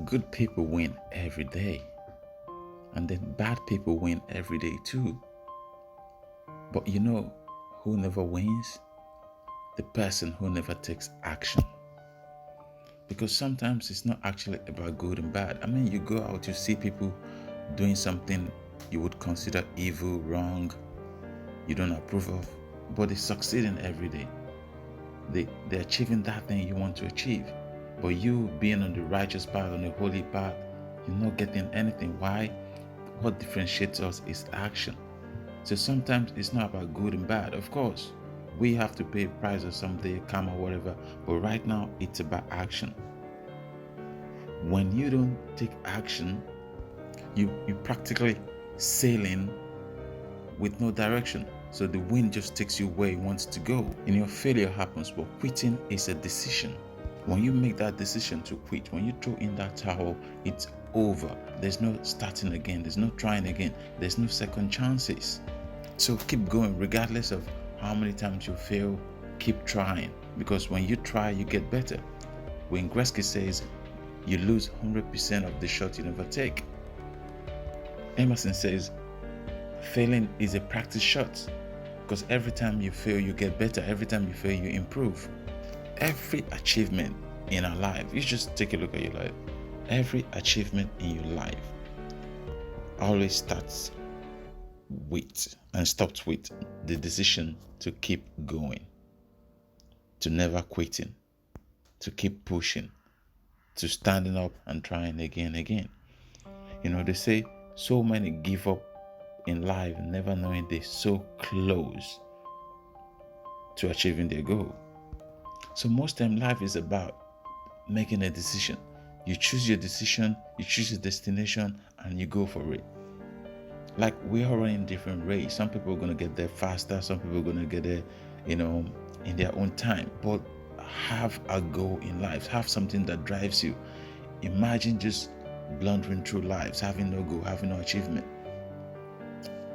Good people win every day, and then bad people win every day too. But who never wins? The person who never takes action. Because sometimes it's not actually about good and bad. I mean, you go out, you see people doing something you would consider evil, wrong, you don't approve of, but they're succeeding every day. They're achieving that thing you want to achieve. But you being on the righteous path, on the holy path, you're not getting anything. Why? What differentiates us is action. So sometimes it's not about good and bad. Of course, we have to pay a price or someday, karma, whatever. But right now, it's about action. When you don't take action, you practically sailing with no direction. So the wind just takes you where it wants to go. And your failure happens, but quitting is a decision. When you make that decision to quit, when you throw in that towel, it's over. There's no starting again. There's no trying again. There's no second chances. So keep going regardless of how many times you fail. Keep trying, because when you try, you get better. Wayne Gretzky says you lose 100% of the shot you never take. Emerson says failing is a practice shot, because every time you fail, you get better. Every time you fail, you improve. Every achievement in our life, you just take a look at your life. Every achievement in your life always starts with and stops with the decision to keep going, to never quitting, to keep pushing, to standing up and trying again and again. They say so many give up in life, never knowing they're so close to achieving their goal. So most time life is about making a decision. You choose your decision, you choose your destination, and you go for it. Like, we are running different races. Some people are going to get there faster, some people are going to get there, in their own time. But have a goal in life, have something that drives you. Imagine just blundering through lives, having no goal, having no achievement.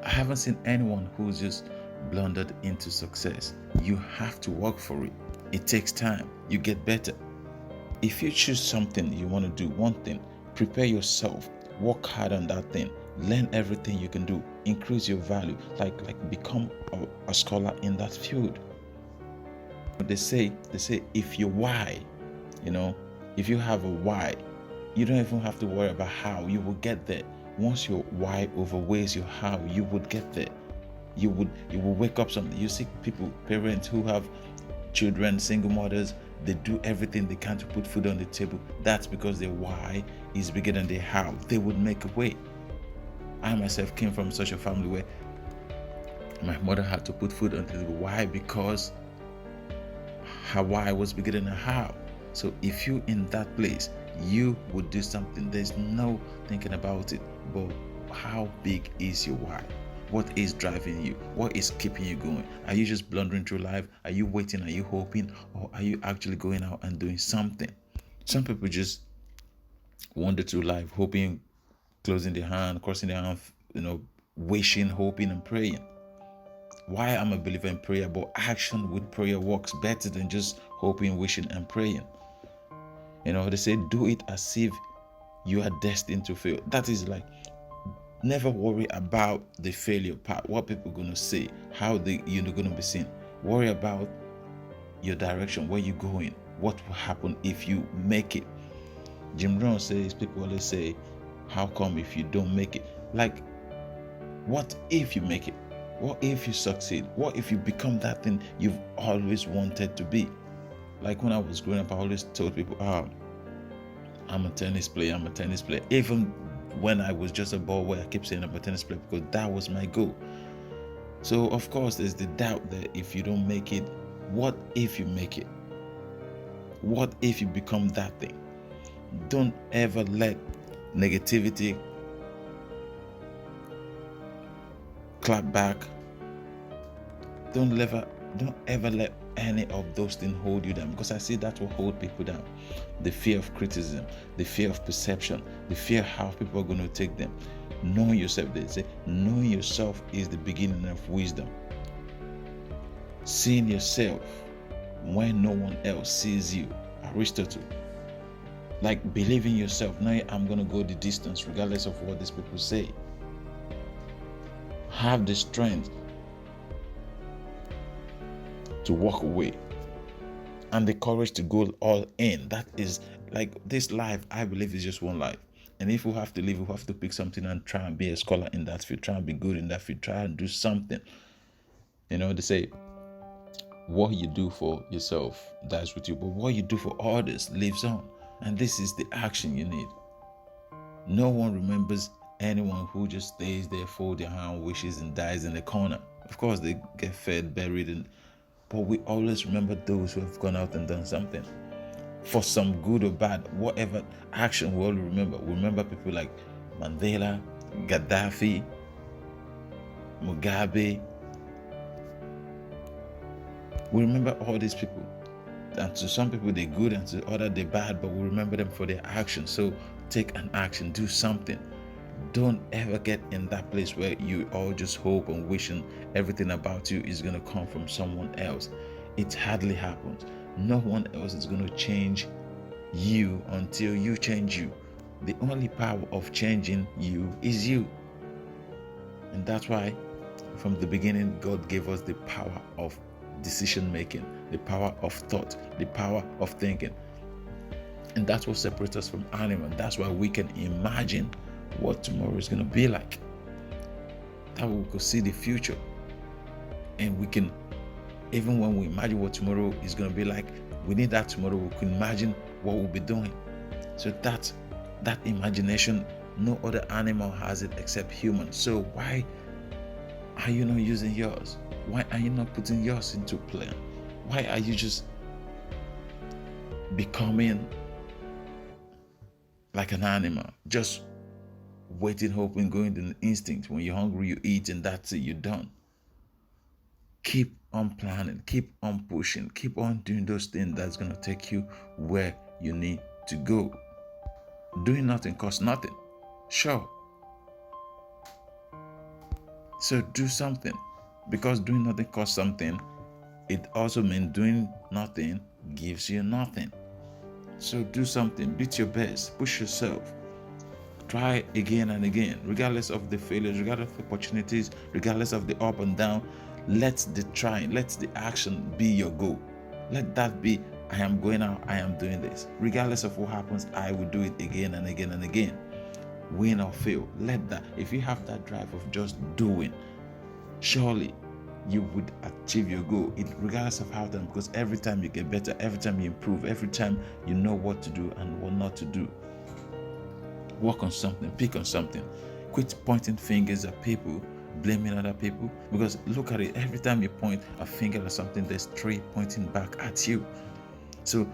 I haven't seen anyone who's just blundered into success. You have to work for it. It takes time. You get better. If you choose something you want to do, one thing, prepare yourself, work hard on that thing, learn everything you can do, increase your value, like become a scholar in that field. They say if your why, if you have a why, you don't even have to worry about how. You will get there. Once your why overweighs your how, you would get there. You will wake up something. You see people, parents who have children, single mothers, they do everything they can to put food on the table. That's because their why is bigger than their how. They would make a way. I myself came from such a family where my mother had to put food on the table. Why? Because her why was bigger than her how. So if you in that place, you would do something. There's no thinking about it. But how big is your why? What is driving you? What is keeping you going? Are you just blundering through life? Are you waiting? Are you hoping? Or are you actually going out and doing something? Some people just wander through life hoping, closing their hand, crossing their hand, wishing, hoping, and praying. Why I'm a believer in prayer, but action with prayer works better than just hoping, wishing, and praying. They say do it as if you are destined to fail. That is like, never worry about the failure part, what people are going to say, how you're going to be seen. Worry about your direction, where you're going, what will happen if you make it. Jim Rohn says, people always say, how come if you don't make it? Like, what if you make it? What if you succeed? What if you become that thing you've always wanted to be? Like when I was growing up, I always told people, I'm a tennis player. Even when I was just a ball boy, I kept saying I'm a tennis player because that was my goal. So of course there's the doubt that if you don't make it, what if you make it? What if you become that thing? Don't ever let negativity clap back. Don't ever let any of those things hold you down, because I see that will hold people down. The fear of criticism, the fear of perception, the fear how people are going to take them. Knowing yourself, they say, knowing yourself is the beginning of wisdom. Seeing yourself when no one else sees you. Aristotle. Like, believe in yourself. Now I'm going to go the distance regardless of what these people say. Have the strength to walk away and the courage to go all in. That is, like, this life, I believe, is just one life. And if we have to live, we have to pick something and try and be a scholar in that field, try and be good in that field, try and do something. They say, what you do for yourself dies with you, but what you do for others lives on. And this is the action you need. No one remembers anyone who just stays there, fold their hand, wishes, and dies in the corner. Of course, they get fed, buried, but we always remember those who have gone out and done something. For some good or bad, whatever action, we all remember. We remember people like Mandela, Gaddafi, Mugabe. We remember all these people. And to some people they're good, and to others they're bad, but we remember them for their action. So take an action, do something. Don't ever get in that place where you all just hope and wishing everything about you is going to come from someone else. It hardly happens. No one else is going to change you until you change you. The only power of changing you is you. And that's why from the beginning God gave us the power of decision making, the power of thought, the power of thinking. And that's what separates us from animals. That's why we can imagine what tomorrow is going to be like. That we could see the future. And we can, even when we imagine what tomorrow is going to be like, we need that tomorrow we can imagine what we'll be doing. So that imagination, no other animal has it except humans. So why are you not using yours? Why are you not putting yours into play? Why are you just becoming like an animal, just waiting, hoping, going to the instinct? When you're hungry, you eat, and that's it, you're done. Keep on planning, keep on pushing, keep on doing those things that's going to take you where you need to go. Doing nothing costs nothing. Sure. So do something. Because doing nothing costs something, it also means doing nothing gives you nothing. So do something, beat your best, push yourself. Try again and again, regardless of the failures, regardless of the opportunities, regardless of the up and down. Let the trying, let the action be your goal. Let that be, I am going out, I am doing this. Regardless of what happens, I will do it again and again and again. Win or fail, let that, if you have that drive of just doing, surely you would achieve your goal, regardless of how time, because every time you get better, every time you improve, every time you know what to do and what not to do. Work on something, pick on something. Quit pointing fingers at people, blaming other people, because look at it, every time you point a finger at something, there's three pointing back at you. So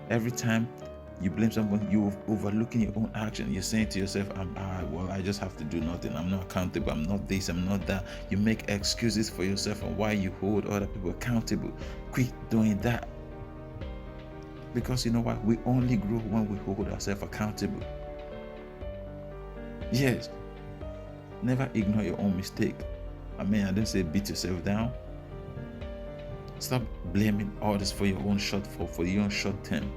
every time you blame someone, you're overlooking your own action. You're saying to yourself, I just have to do nothing. I'm not accountable. I'm not this. I'm not that. You make excuses for yourself and why you hold other people accountable. Quit doing that. Because you know what? We only grow when we hold ourselves accountable. Yes. Never ignore your own mistake. I didn't say beat yourself down. Stop blaming others for your own shortfall, for your own short term.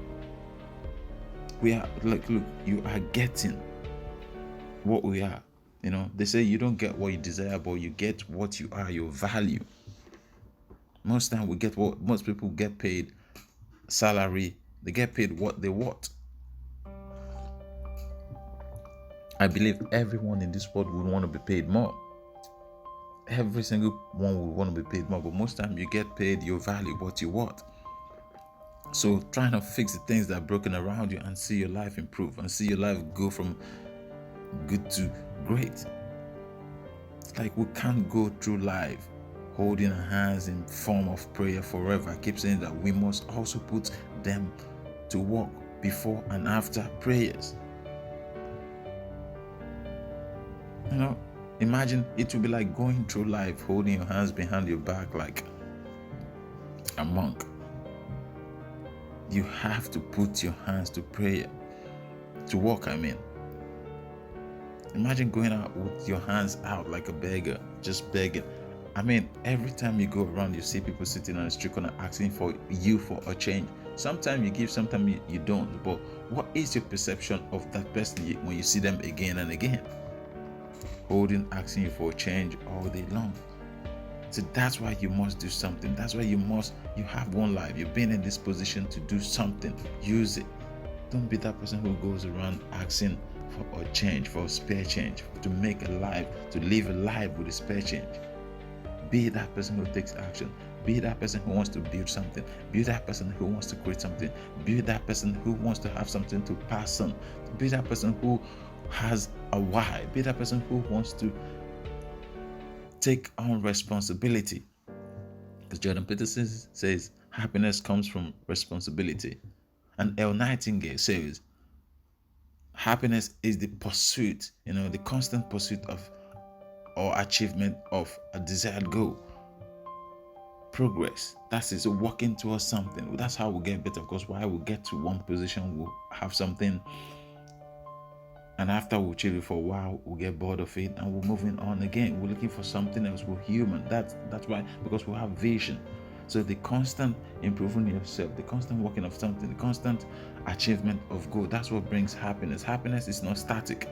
Look, you are getting what we are. They say you don't get what you desire, but you get what you are, your value. Most time we get what most people get paid salary. They get paid what they want. I believe everyone in this world would want to be paid more. Every single one would want to be paid more, but most time you get paid your value, what you want. So trying to fix the things that are broken around you and see your life improve and see your life go from good to great. Like, we can't go through life holding our hands in form of prayer forever. I keep saying that we must also put them to work before and after prayers. Imagine it will be like going through life holding your hands behind your back like a monk. You have to put your hands to prayer, to work. Imagine going out with your hands out like a beggar, just begging. Every time you go around, you see people sitting on the street corner asking for you for a change. Sometimes you give, sometimes you don't. But what is your perception of that person when you see them again and again? Holding, asking you for a change all day long. So that's why you must do something. That's why you have one life. You've been in this position to do something. Use it. Don't be that person who goes around asking for a change, for a spare change, to make a life, to live a life with a spare change. Be that person who takes action. Be that person who wants to build something. Be that person who wants to create something. Be that person who wants to have something to pass on. Be that person who has a why. Be that person who wants to take on responsibility. Because Jordan Peterson says happiness comes from responsibility. And Elle Nightingale says happiness is the pursuit, the constant pursuit of or achievement of a desired goal. Progress. That's it. So working towards something. That's how we get better. Because why we get to one position, we'll have something, and after we achieve it for a while, we'll get bored of it and we're moving on again. We're looking for something else. We're human. That's why, because we have vision. So the constant improving yourself, the constant working of something, the constant achievement of goal, that's what brings happiness. Happiness is not static.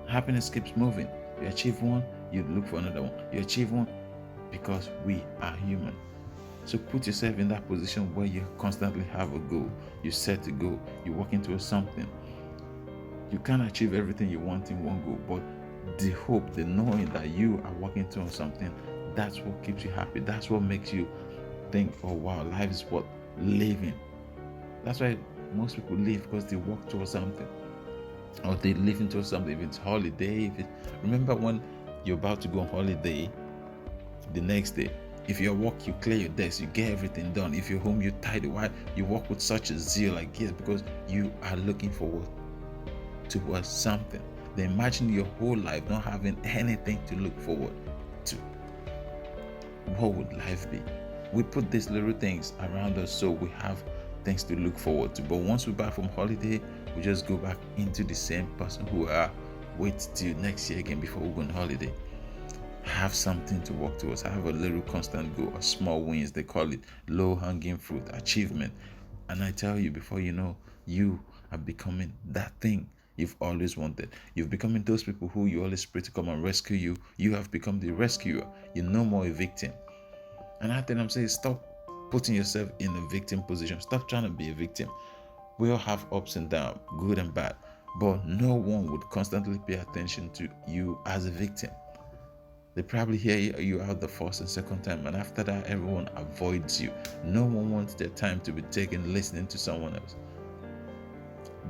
Happiness keeps moving. You achieve one, you look for another one. You achieve one, because we are human. So put yourself in that position where you constantly have a goal. You set a goal. You're working towards something. You can't achieve everything you want in one go, but the hope, the knowing that you are working towards something, that's what keeps you happy. That's what makes you think, oh wow, life is worth living. That's why most people live, because they work towards something, or they live into something. If it's holiday, remember when you're about to go on holiday, the next day, if you're at work, you clear your desk, you get everything done. If you're home, you tidy. Why? You work with such a zeal, like yes, because you are looking forward towards something. Then imagine your whole life not having anything to look forward to. What would life be? We put these little things around us so we have things to look forward to. But once we're back from holiday, we just go back into the same person who are. Wait till next year again before we go on holiday. Have something to work towards. Have a little constant goal, a small wins. They call it low-hanging fruit, achievement. And I tell you, before you know, you are becoming that thing you've always wanted. You're becoming those people who you always pray to come and rescue you. You have become the rescuer. You're no more a victim. And I think I'm saying, stop putting yourself in a victim position. Stop trying to be a victim. We all have ups and downs, good and bad. But no one would constantly pay attention to you as a victim. They probably hear you out the first and second time, and after that, everyone avoids you. No one wants their time to be taken listening to someone else.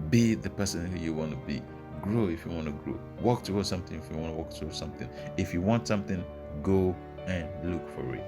Be the person who you want to be. Grow if you want to grow. Work towards something if you want to work towards something. If you want something, go and look for it.